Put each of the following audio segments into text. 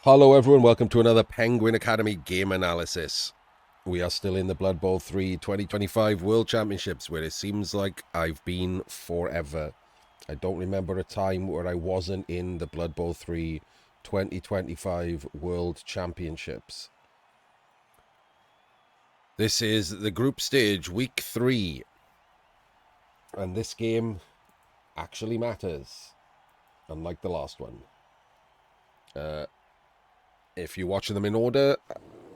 Hello everyone, welcome to another Penguin Academy game analysis. We are still in the Blood Bowl 3 2025 World Championships, where it seems like I've been forever. I don't remember a time where I wasn't in the Blood Bowl 3 2025 World Championships. This is the group stage, week 3. And this game actually matters, unlike the last one. If you're watching them in order,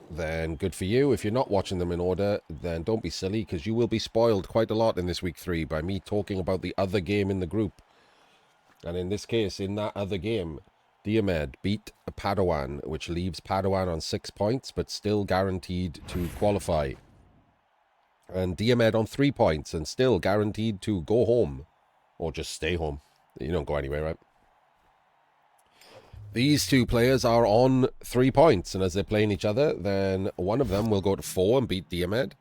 then good for you. If you're not watching them in order, then don't be silly, because you will be spoiled quite a lot in this week 3 by me talking about the other game in the group. And in this case, in that other game, Diomed beat Padawan, which leaves Padawan on 6 points, but still guaranteed to qualify. And Diomed on 3 points, and still guaranteed to go home. Or just stay home. You don't go anywhere, right? These two players are on 3 points, and as they're playing each other, then one of them will go to 4 and beat Diomed.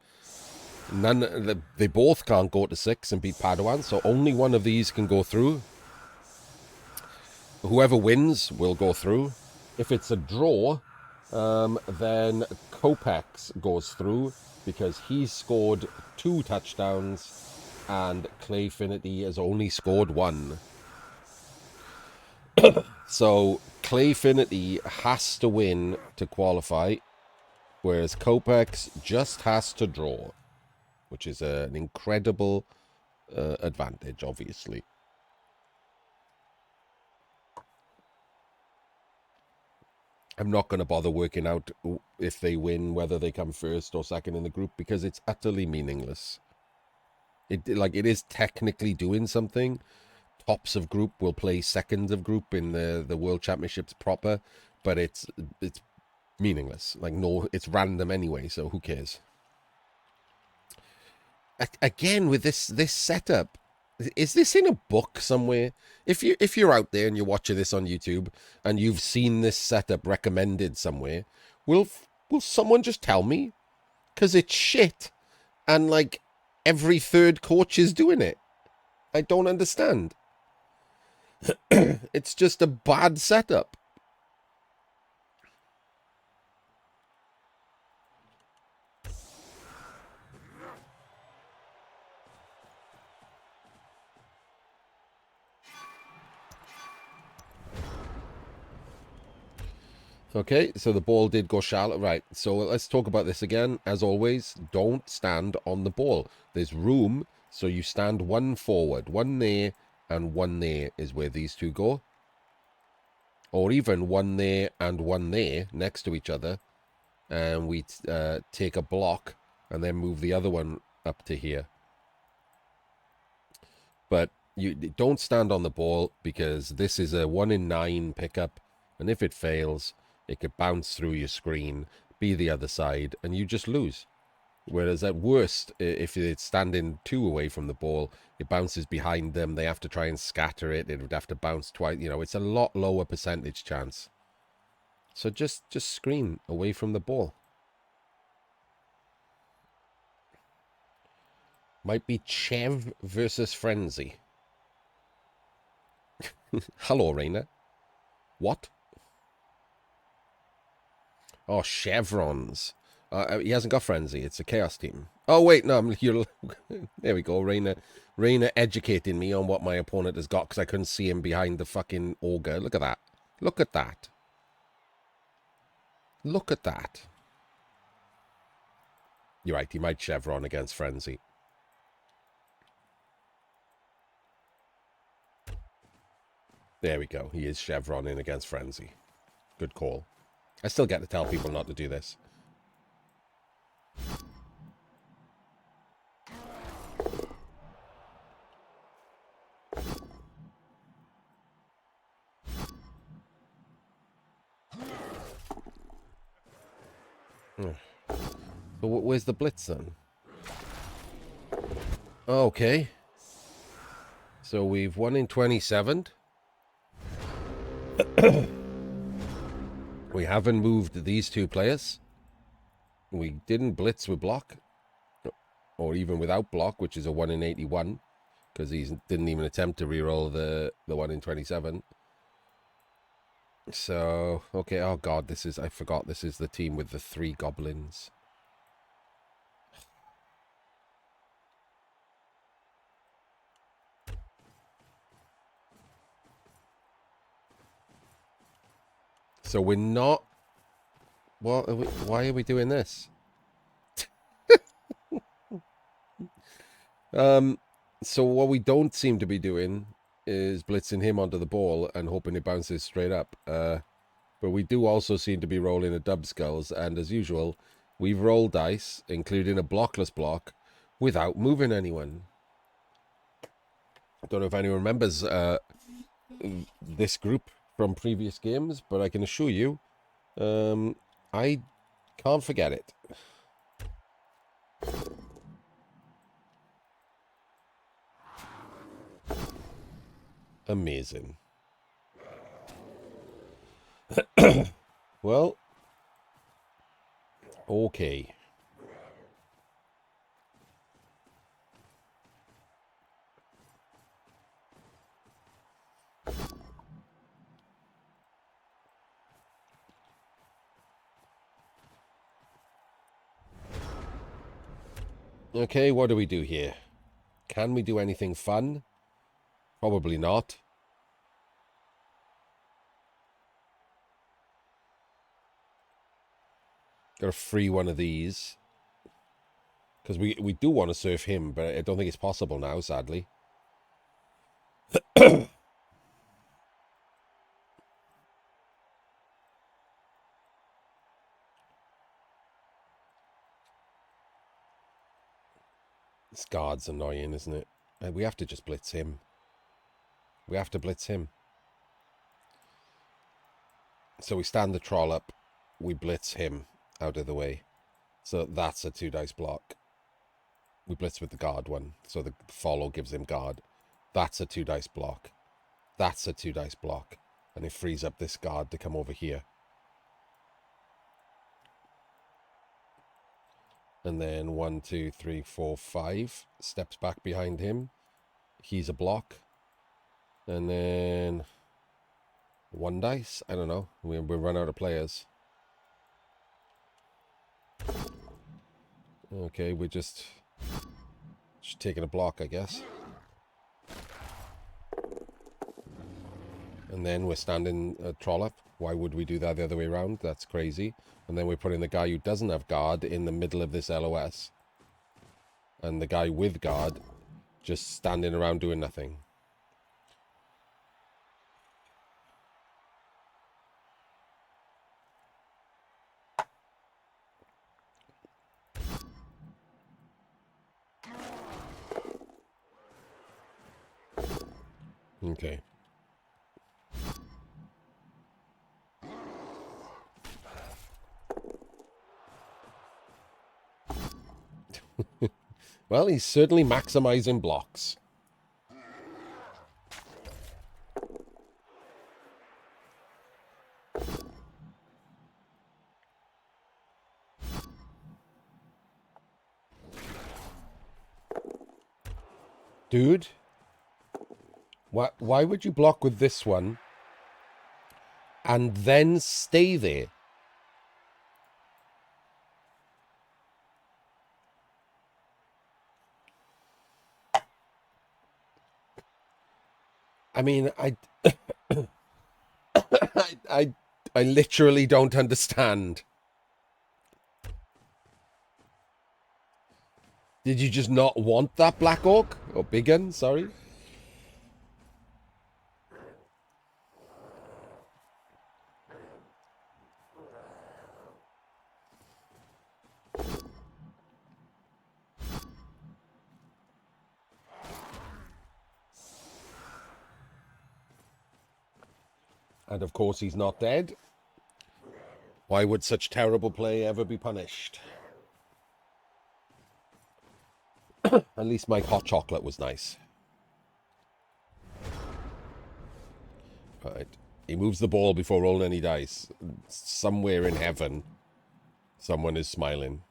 They both can't go to 6 and beat Padawan, so only one of these can go through. Whoever wins will go through. If it's a draw, then Kopecz goes through, because he's scored 2 touchdowns, and ClayInfinity has only scored 1. So ClayInfinity has to win to qualify, whereas Kopecz just has to draw, which is an incredible advantage, obviously. I'm not going to bother working out if they win, whether they come first or second in the group, because it's utterly meaningless. It is technically doing something. Tops of group will play seconds of group in the World Championships proper, but it's meaningless. No, it's random anyway, so who cares? Again, with this setup, is this in a book somewhere? If you're out there and you're watching this on YouTube and you've seen this setup recommended somewhere, will someone just tell me? Because it's shit, and every third coach is doing it. I don't understand. It's just a bad setup. Okay, so the ball did go shallow. Right, so let's talk about this again. As always, don't stand on the ball. There's room, so you stand one forward. One there and one there is where these two go. Or even one there and one there next to each other. And we take a block and then move the other one up to here. But you don't stand on the ball, because this is a 1 in 9 pickup. And if it fails, it could bounce through your screen, be the other side, and you just lose. Whereas at worst, if it's standing 2 away from the ball, it bounces behind them. They have to try and scatter it. It would have to bounce twice. You know, it's a lot lower percentage chance. So just screen away from the ball. Might be Chev versus Frenzy. Hello, Reina. What? Oh, Chevrons. He hasn't got Frenzy. It's a Chaos team. Oh, wait, no. There we go, Reina. Reina educating me on what my opponent has got, because I couldn't see him behind the fucking Ogre. Look at that. Look at that. Look at that. You're right, he might Chevron against Frenzy. There we go. He is Chevroning against Frenzy. Good call. I still get to tell people not to do this. So where's the blitz then? Okay. So we've won in 27. We haven't moved these two players. We didn't blitz with block, or even without block, which is a 1 in 81, because he didn't even attempt to reroll the 1 in 27. So, okay, oh god, I forgot, this is the team with the 3 goblins. So we're not... why are we doing this? So what we don't seem to be doing is blitzing him onto the ball and hoping it bounces straight up. But we do also seem to be rolling a dub skulls, and as usual, we've rolled dice, including a blockless block, without moving anyone. I don't know if anyone remembers this group from previous games, but I can assure you, I can't forget it. Amazing. Well, okay. Okay, what do we do here? Can we do anything fun? Probably not. Gotta free one of these. Because we do want to surf him, but I don't think it's possible now, sadly. This guard's annoying, isn't it? And we have to just blitz him. We have to blitz him. So we stand the troll up. We blitz him out of the way. So that's a 2 dice block. We blitz with the guard one. So the follow gives him guard. That's a 2 dice block. That's a 2 dice block. And it frees up this guard to come over here. And then 1, 2, 3, 4, 5 steps back behind him. He's a block. And then 1 dice. I don't know. We run out of players. Okay, we're just taking a block, I guess. And then we're standing a troll up. Why would we do that the other way around? That's crazy. And then we're putting the guy who doesn't have guard in the middle of this LOS. And the guy with guard just standing around doing nothing. Okay. Well, he's certainly maximizing blocks. Dude, why would you block with this one and then stay there? I mean, I literally don't understand. Did you just not want that Black Orc? Or Big Gun, sorry. And of course he's not dead. Why would such terrible play ever be punished? At least my hot chocolate was nice. Right. He moves the ball before rolling any dice. Somewhere in heaven, someone is smiling.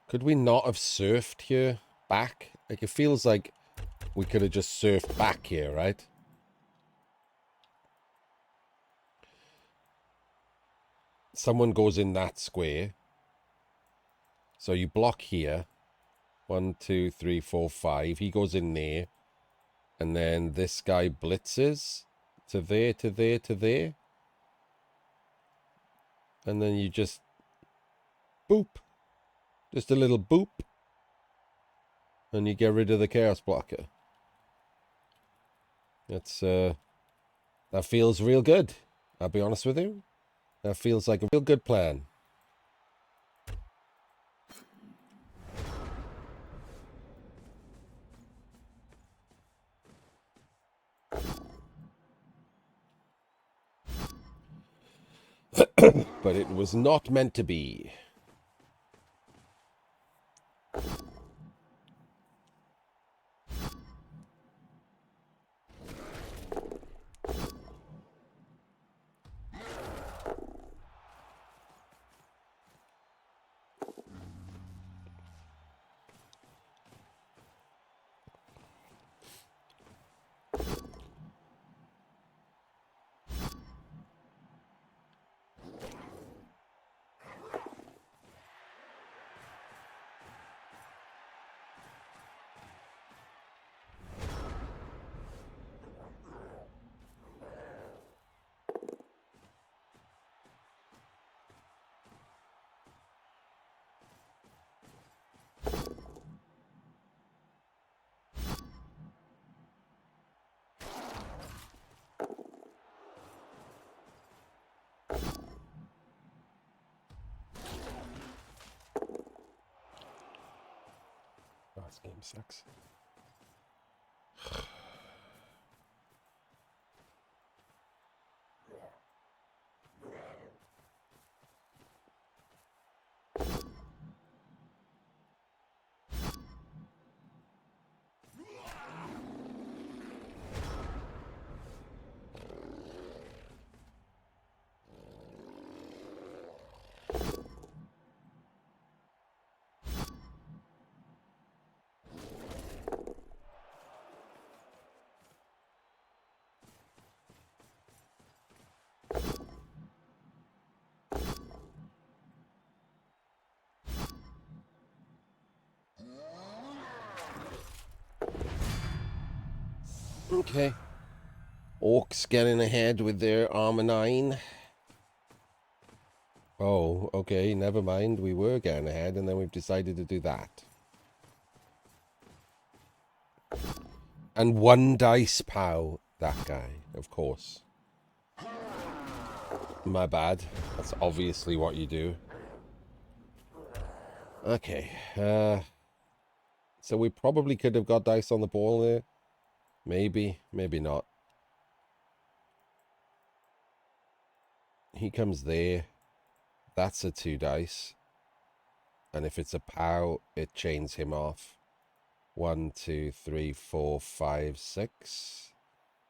Could we not have surfed here back? Like, it feels like we could have just surfed back here, right? Someone goes in that square. So you block here. 1, 2, 3, 4, 5. He goes in there. And then this guy blitzes to there, to there, to there. And then you just boop. Just a little boop. And you get rid of the chaos blocker. That's that feels real good. I'll be honest with you. That feels like a real good plan. But it was not meant to be. Oh, this game sucks. Okay. Orcs getting ahead with their armor 9. Oh, okay, never mind. We were getting ahead, and then we've decided to do that. And 1 dice, pow. That guy, of course. My bad. That's obviously what you do. Okay. So we probably could have got dice on the ball there. Maybe, maybe not. He comes there. That's a 2 dice. And if it's a pow, it chains him off. 1, 2, 3, 4, 5, 6.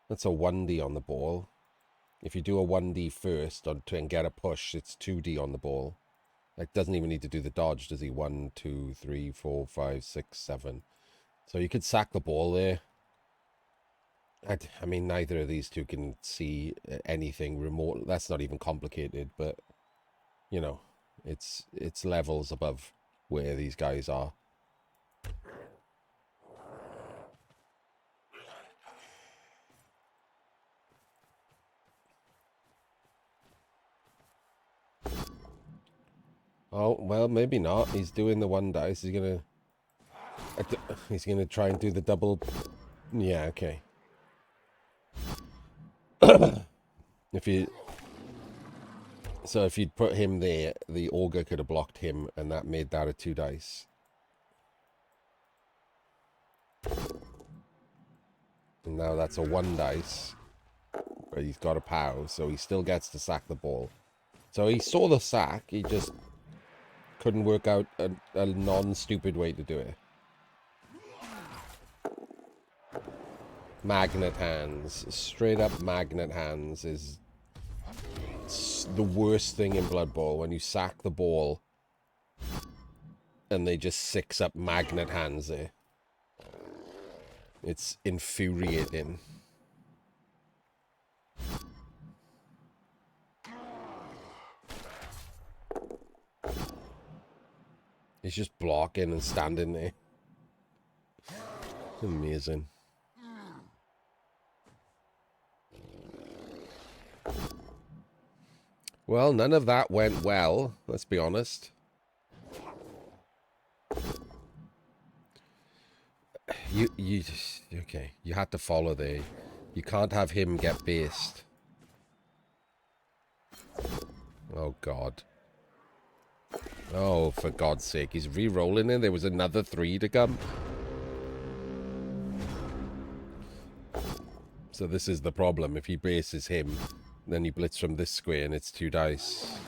That's a 1D on the ball. If you do a 1D first and get a push, it's 2D on the ball. Like, doesn't even need to do the dodge, does he? 1, 2, 3, 4, 5, 6, 7. So you could sack the ball there. I mean, neither of these two can see anything remote. That's not even complicated, but, you know, it's levels above where these guys are. Oh, well, maybe not. He's doing the 1 dice. He's gonna try and do the double. Yeah, okay. If you'd put him there, the augur could have blocked him, and that made that a 2 dice. And now that's a 1 dice. But he's got a pow, so he still gets to sack the ball. So he saw the sack, he just couldn't work out a non-stupid way to do it. Magnet hands. Straight up magnet hands is the worst thing in Blood Bowl. When you sack the ball and they just 6 up magnet hands there. It's infuriating. He's just blocking and standing there. Amazing. Well, none of that went well, let's be honest. Okay, you had to follow there. You can't have him get based. Oh, God. Oh, for God's sake. He's re-rolling in. There was another 3 to come. So this is the problem. If he bases him, then he blitz from this square and it's 2 dice.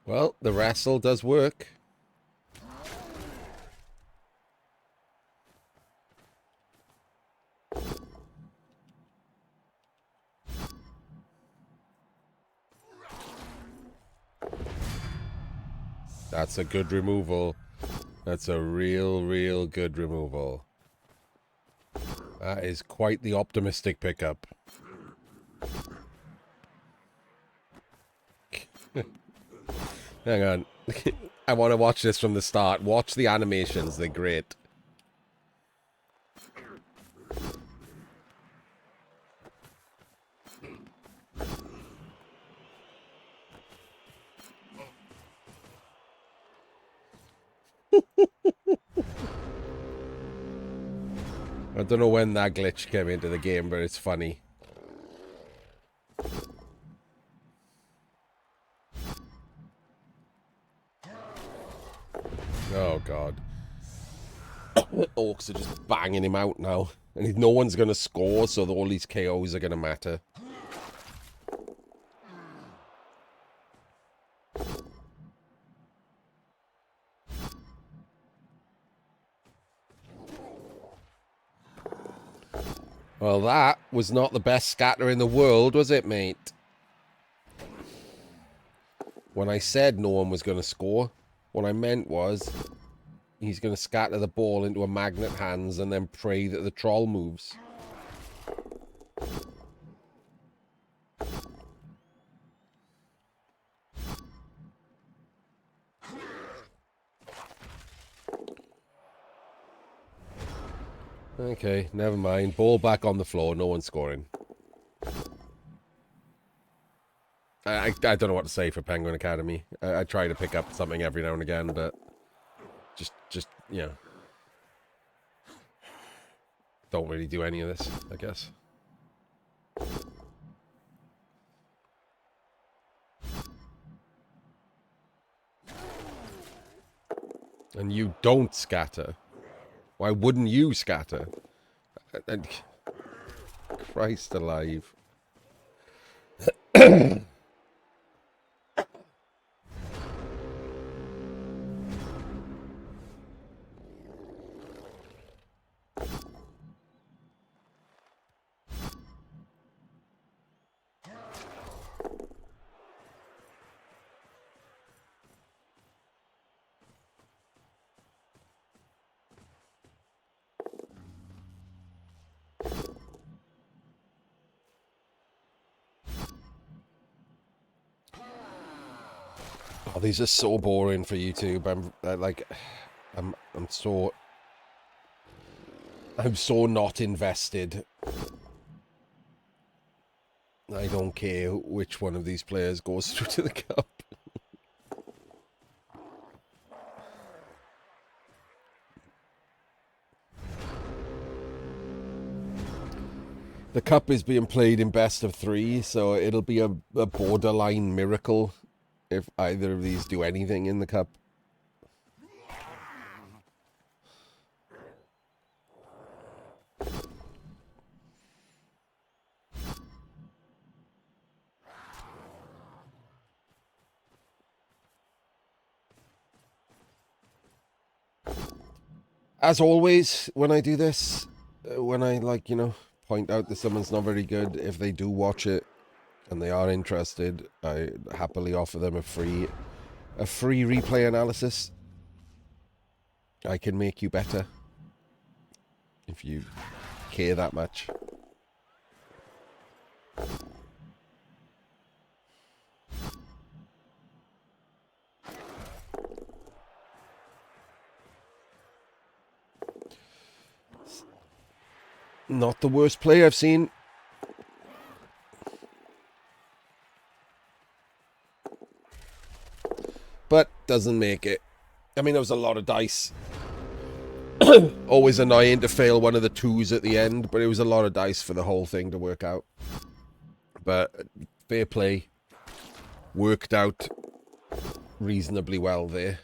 Well, the wrestle does work. That's a good removal. That's a real good removal. That is quite the optimistic pickup. Hang on. I want to watch this from the start. Watch the animations. They're great. I don't know when that glitch came into the game, but it's funny. Oh, God. Orcs are just banging him out now. And no one's going to score, so all these KOs are going to matter. Well, that was not the best scatter in the world, was it, mate? When I said no one was going to score, what I meant was he's going to scatter the ball into a magnet hands and then pray that the troll moves. Okay, never mind. Ball back on the floor. No one's scoring. I don't know what to say for Penguin Academy. I try to pick up something every now and again, but just you know, don't really do any of this, I guess. And you don't scatter. Why wouldn't you scatter? And Christ alive. Oh, these are so boring for YouTube. I'm so not invested. I don't care which one of these players goes through to the cup. The cup is being played in best of 3, so it'll be a borderline miracle if either of these do anything in the cup. As always, when I do this, when I, like, you know, point out that someone's not very good, if they do watch it and they are interested, I happily offer them a free replay analysis. I can make you better if you care that much. Not the worst play I've seen. But doesn't make it. I mean, there was a lot of dice. Always annoying to fail one of the 2s at the end, but it was a lot of dice for the whole thing to work out. But fair play. Worked out reasonably well there.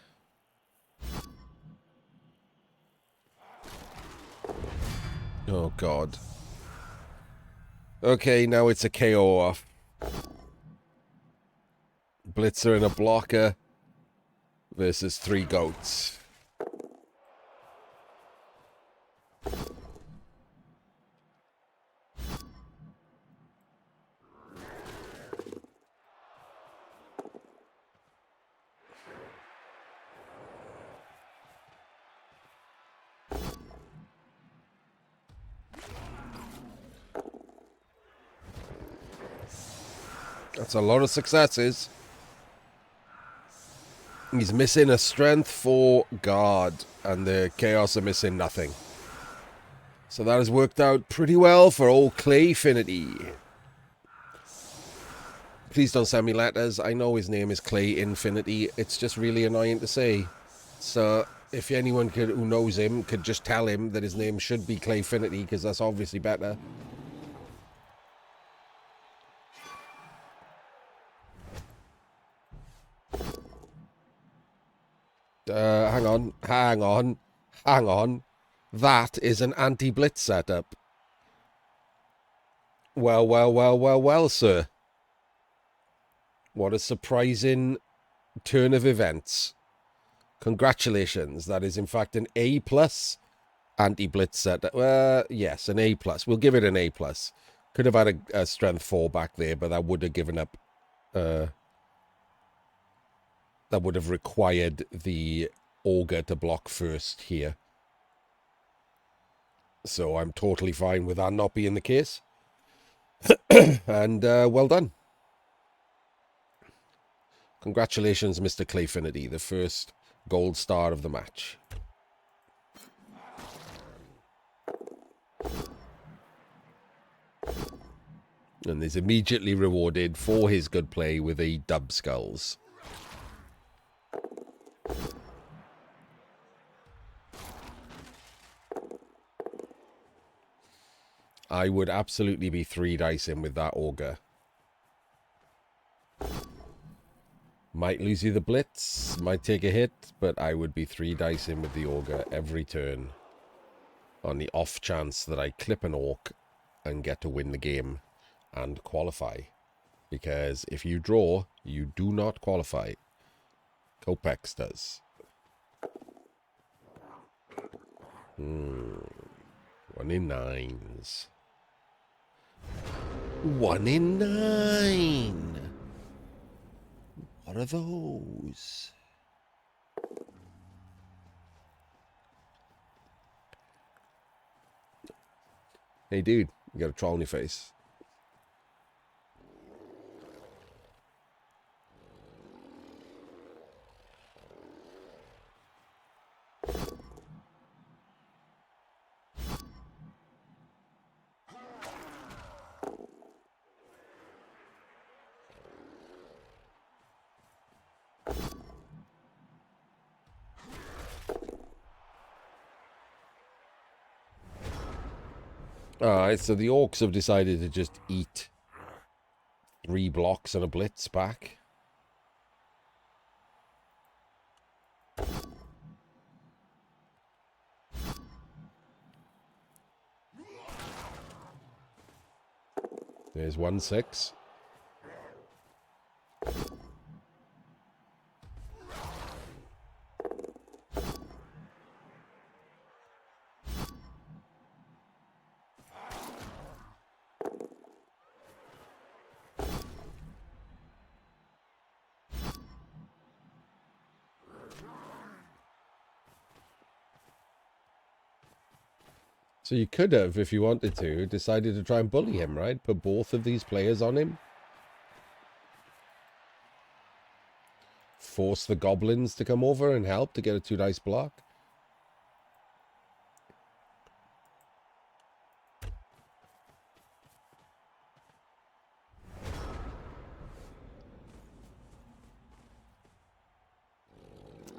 Oh, God. Okay, now it's a KO off. Blitzer and a blocker versus 3 goats. That's a lot of successes. He's missing a strength 4 guard, and the Chaos are missing nothing. So that has worked out pretty well for old ClayInfinity. Please don't send me letters. I know his name is ClayInfinity. It's just really annoying to say. So if anyone who knows him could just tell him that his name should be ClayInfinity, because that's obviously better. Hang on. That is an anti-blitz setup. Well, sir. What a surprising turn of events. Congratulations. That is, in fact, an A+ anti-blitz setup. Yes, an A+. We'll give it an A+. Could have had a strength 4 back there, but that would have given up... that would have required the Ogre to block first here. So I'm totally fine with that not being the case. And well done. Congratulations, Mr. ClayInfinity, the first gold star of the match. And is immediately rewarded for his good play with a dub skulls. I would absolutely be 3 dicing with that Ogre. Might lose you the blitz, might take a hit, but I would be 3 dicing with the Ogre every turn. On the off chance that I clip an Orc and get to win the game and qualify. Because if you draw, you do not qualify. Kopecz does. 1 in 9s. 1 in 9! What are those? Hey dude, you got a troll on your face. Alright, so the Orcs have decided to just eat 3 blocks and a blitz back. There's 1-6. So you could have, if you wanted to, decided to try and bully him, right? Put both of these players on him. Force the goblins to come over and help to get a 2-dice block.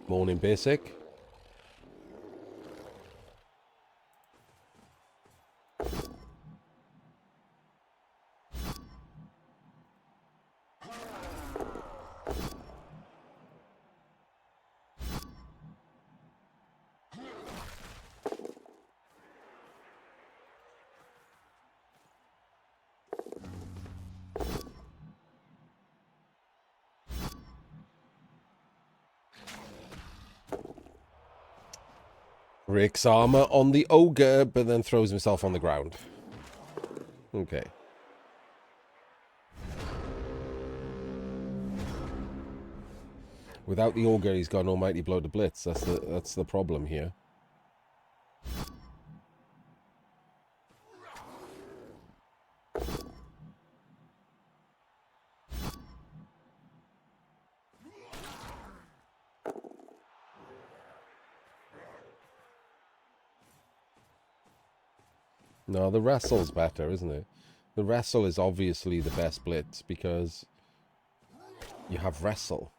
Morning, basic. Rick's armor on the ogre, but then throws himself on the ground. Okay. Without the ogre, he's got an almighty blow to blitz. That's the problem here. No, the wrestle's better, isn't it? The wrestle is obviously the best blitz because you have wrestle.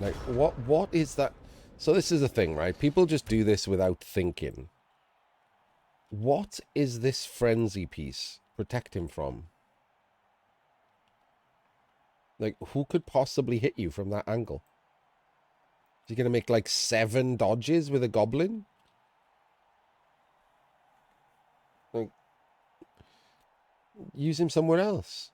Like, what is that? So this is the thing, right? People just do this without thinking. What is this frenzy piece protect him from? Like, who could possibly hit you from that angle? Is he going to make, like, 7 dodges with a goblin? Like, use him somewhere else.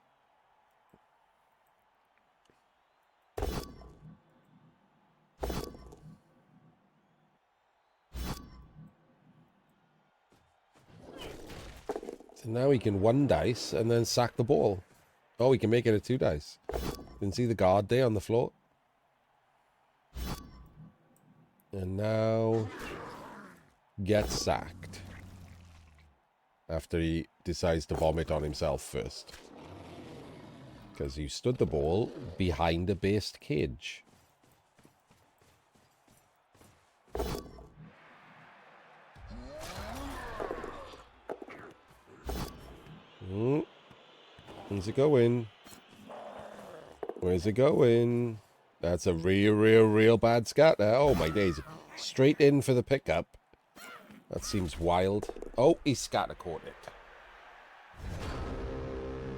So now he can 1-dice and then sack the ball. Oh, he can make it a 2-dice. Didn't see the guard there on the floor. And now gets sacked. After he decides to vomit on himself first. Because you stood the ball behind a based cage. Where's it going? Where's it going? That's a real bad scatter. Oh my days. Straight in for the pickup. That seems wild. Oh, he scatter caught it.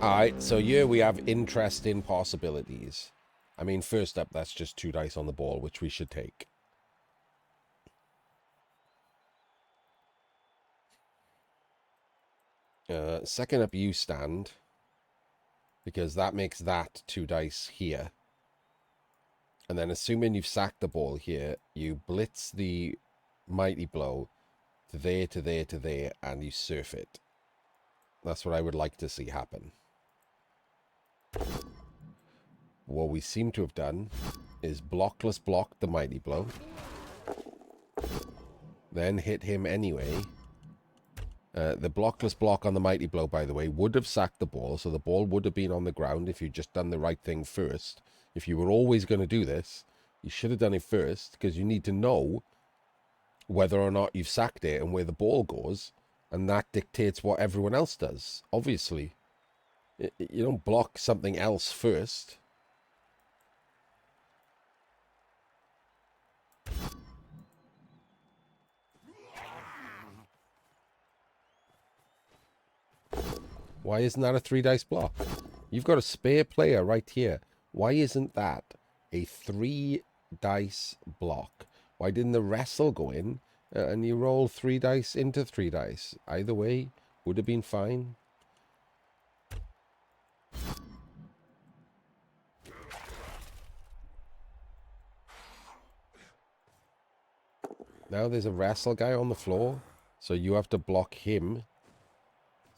Alright, so here we have interesting possibilities. I mean, first up, that's just 2 dice on the ball, which we should take. Second up, you stand. Because that makes that 2 dice here. And then assuming you've sacked the ball here, you blitz the mighty blow to there, to there, to there, and you surf it. That's what I would like to see happen. What we seem to have done is blockless block the mighty blow. Then hit him anyway. The blockless block on the mighty blow, by the way, would have sacked the ball, so the ball would have been on the ground if you'd just done the right thing first. If you were always going to do this, you should have done it first, because you need to know whether or not you've sacked it and where the ball goes, and that dictates what everyone else does, obviously. You don't block something else first. Why isn't that a 3 dice block? You've got a spare player right here. Why isn't that a 3 dice block? Why didn't the wrestle go in and you roll 3 dice into 3 dice? Either way, would have been fine. Now there's a wrestle guy on the floor, so you have to block him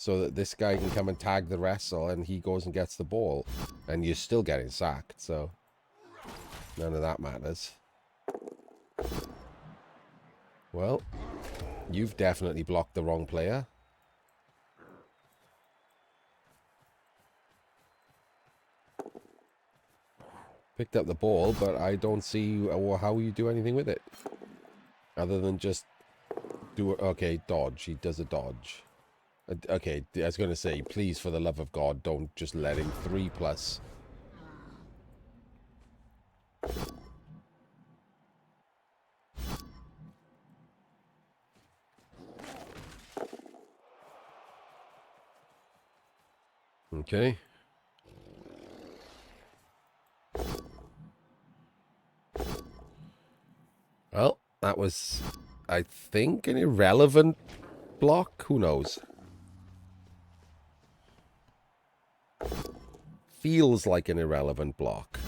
so that this guy can come and tag the wrestle and he goes and gets the ball. And you're still getting sacked, so none of that matters. Well, you've definitely blocked the wrong player. Picked up the ball, but I don't see how you do anything with it. Other than just do it. Okay, dodge. He does a dodge. Okay, I was going to say, please, for the love of God, don't just let him 3+. Okay. Well, that was, I think, an irrelevant block. Who knows? Feels like an irrelevant block.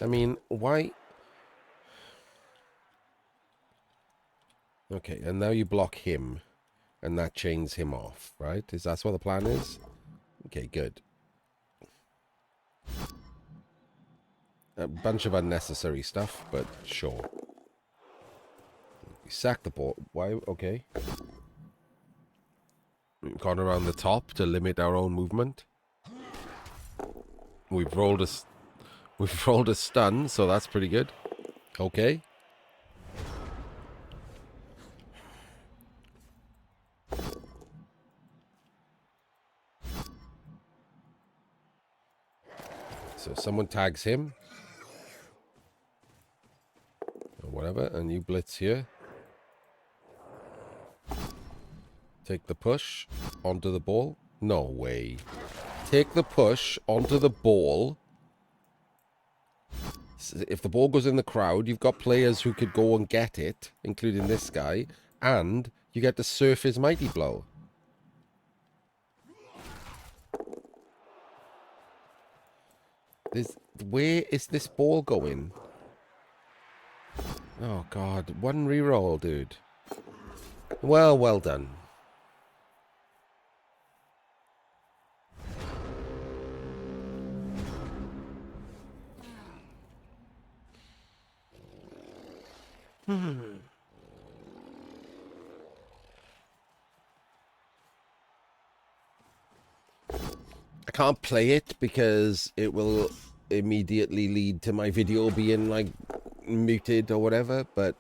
I mean, why? Okay, and now you block him, and that chains him off, right? Is that what the plan is? Okay, good. A bunch of unnecessary stuff, but sure. We sack the ball. Why? Okay. We've gone around the top to limit our own movement. We've rolled a stun, so that's pretty good. Okay. So someone tags him. Or whatever, and you blitz here. Take the push onto the ball. No way. Take the push onto the ball. If the ball goes in the crowd, you've got players who could go and get it, including this guy, and you get to surf his mighty blow. Where is this ball going? Oh, God. One reroll, dude. Well done. I can't play it because it will immediately lead to my video being, like, muted or whatever, but...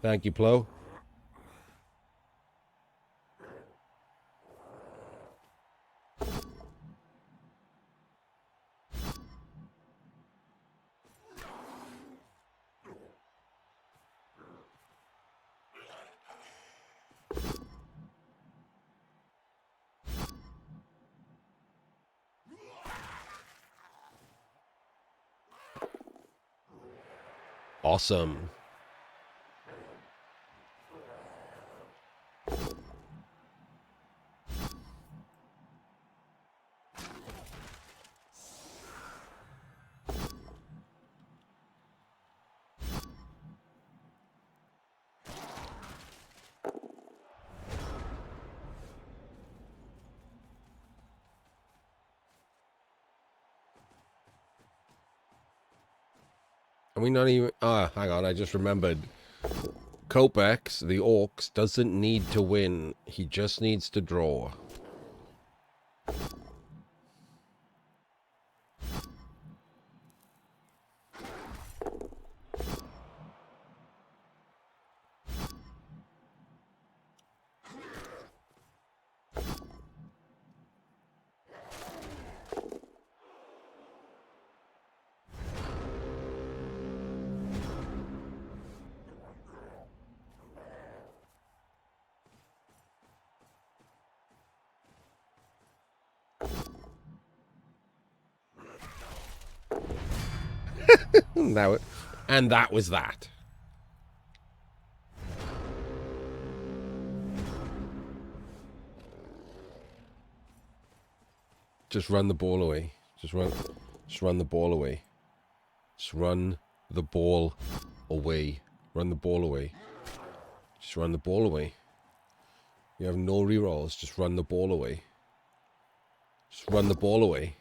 Thank you, Plo. Awesome. Are we not even... Ah, hang on, I just remembered. Kopecz, the Orcs, doesn't need to win. He just needs to draw. Now, and that was that. Just run the ball away. Just run the ball away. Just run the ball away. Run the ball away. Just run the ball away. You have no rerolls. Just run the ball away. Just run the ball away.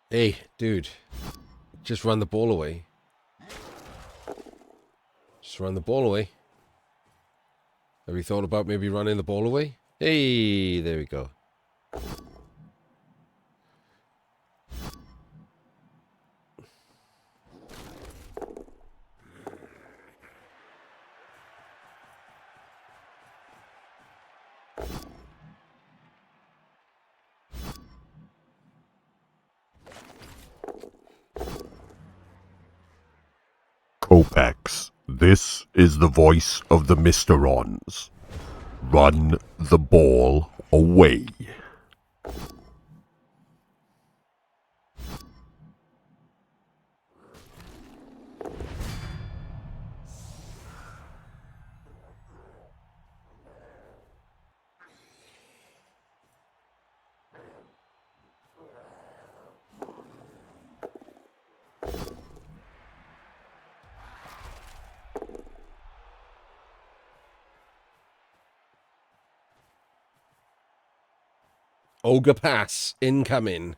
Hey, dude. Just run the ball away. Just run the ball away. Have you thought about maybe running the ball away? Hey, there we go. Kopecz, this is the voice of the Mysterons. Run the ball away. Ogre pass incoming.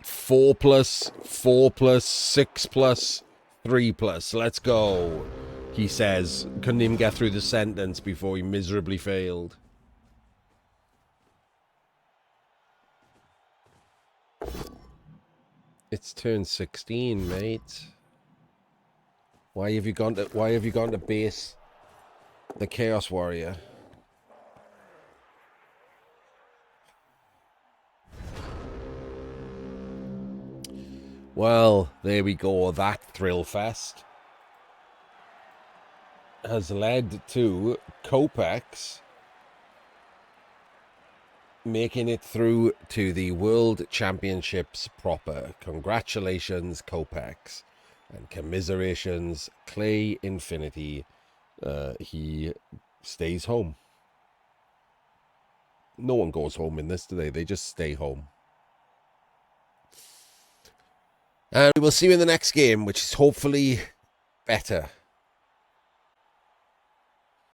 Four plus, 6 plus, 3 plus. Let's go, he says. Couldn't even get through the sentence before he miserably failed. It's turn 16, mate. Why have you gone to base the Chaos Warrior? Well, there we go. That thrill fest has led to Kopecz making it through to the World Championships proper. Congratulations, Kopecz. And commiserations, ClayInfinity. He stays home. No one goes home in this today. They just stay home. And we will see you in the next game, which is hopefully better.